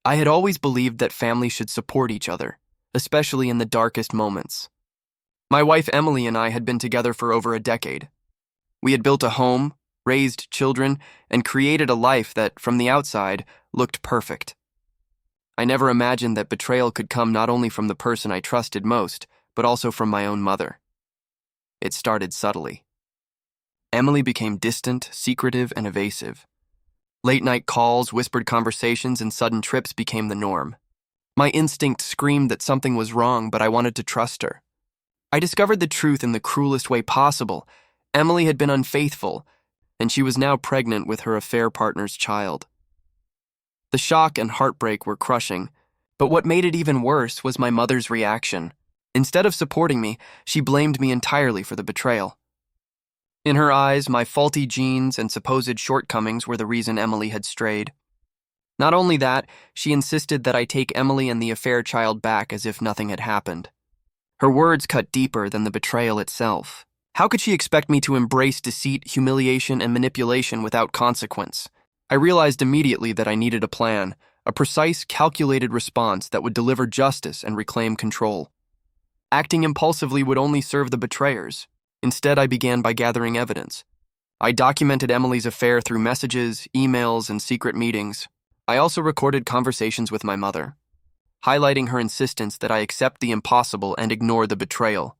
I had always believed that families should support each other, especially in the darkest moments. My wife Emily and I had been together for over a decade. We had built a home, raised children, and created a life that, from the outside, looked perfect. I never imagined that betrayal could come not only from the person I trusted most, but also from my own mother. It started subtly. Emily became distant, secretive, and evasive. Late-night calls, whispered conversations, and sudden trips became the norm. My instinct screamed that something was wrong, but I wanted to trust her. I discovered the truth in the cruelest way possible. Emily had been unfaithful, and she was now pregnant with her affair partner's child. The shock and heartbreak were crushing, but what made it even worse was my mother's reaction. Instead of supporting me, she blamed me entirely for the betrayal. In her eyes, my faulty genes and supposed shortcomings were the reason Emily had strayed. Not only that, she insisted that I take Emily and the affair child back as if nothing had happened. Her words cut deeper than the betrayal itself. How could she expect me to embrace deceit, humiliation, and manipulation without consequence? I realized immediately that I needed a plan, a precise, calculated response that would deliver justice and reclaim control. Acting impulsively would only serve the betrayers. Instead, I began by gathering evidence. I documented Emily's affair through messages, emails, and secret meetings. I also recorded conversations with my mother, highlighting her insistence that I accept the impossible and ignore the betrayal.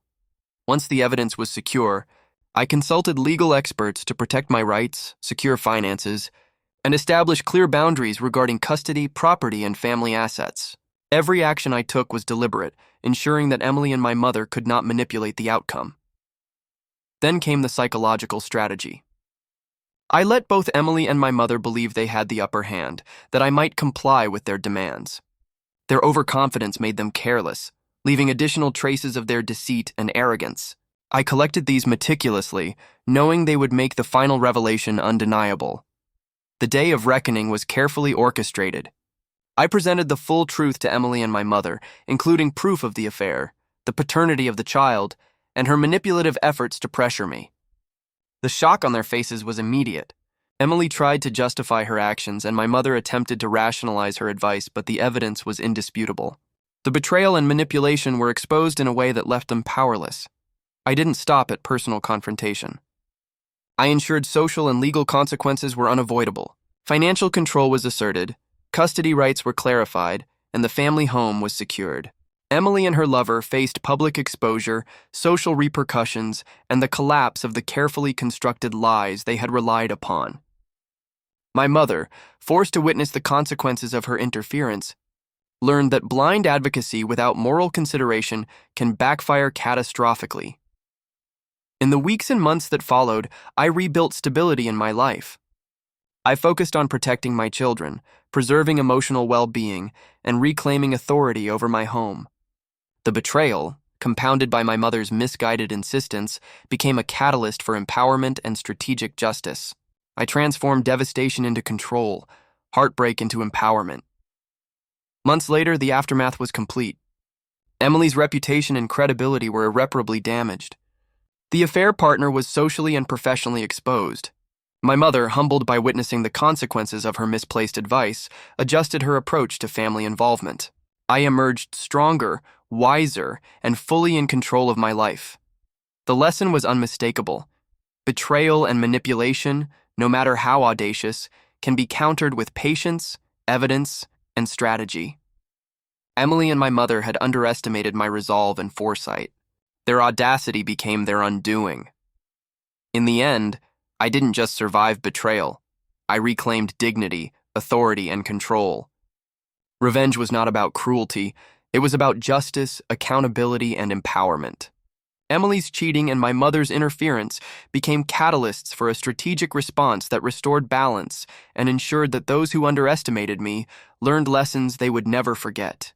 Once the evidence was secure, I consulted legal experts to protect my rights, secure finances, and establish clear boundaries regarding custody, property, and family assets. Every action I took was deliberate, ensuring that Emily and my mother could not manipulate the outcome. Then came the psychological strategy. I let both Emily and my mother believe they had the upper hand, that I might comply with their demands. Their overconfidence made them careless, leaving additional traces of their deceit and arrogance. I collected these meticulously, knowing they would make the final revelation undeniable. The day of reckoning was carefully orchestrated. I presented the full truth to Emily and my mother, including proof of the affair, the paternity of the child, and her manipulative efforts to pressure me. The shock on their faces was immediate. Emily tried to justify her actions, and my mother attempted to rationalize her advice, but the evidence was indisputable. The betrayal and manipulation were exposed in a way that left them powerless. I didn't stop at personal confrontation. I ensured social and legal consequences were unavoidable. Financial control was asserted, custody rights were clarified, and the family home was secured. Emily and her lover faced public exposure, social repercussions, and the collapse of the carefully constructed lies they had relied upon. My mother, forced to witness the consequences of her interference, learned that blind advocacy without moral consideration can backfire catastrophically. In the weeks and months that followed, I rebuilt stability in my life. I focused on protecting my children, preserving emotional well-being, and reclaiming authority over my home. The betrayal, compounded by my mother's misguided insistence, became a catalyst for empowerment and strategic justice. I transformed devastation into control, heartbreak into empowerment. Months later, the aftermath was complete. Emily's reputation and credibility were irreparably damaged. The affair partner was socially and professionally exposed. My mother, humbled by witnessing the consequences of her misplaced advice, adjusted her approach to family involvement. I emerged stronger, wiser, and fully in control of my life. The lesson was unmistakable. Betrayal and manipulation, no matter how audacious, can be countered with patience, evidence, and strategy. Emily and my mother had underestimated my resolve and foresight. Their audacity became their undoing. In the end, I didn't just survive betrayal. I reclaimed dignity, authority, and control. Revenge was not about cruelty. It was about justice, accountability, and empowerment. Emily's cheating and my mother's interference became catalysts for a strategic response that restored balance and ensured that those who underestimated me learned lessons they would never forget.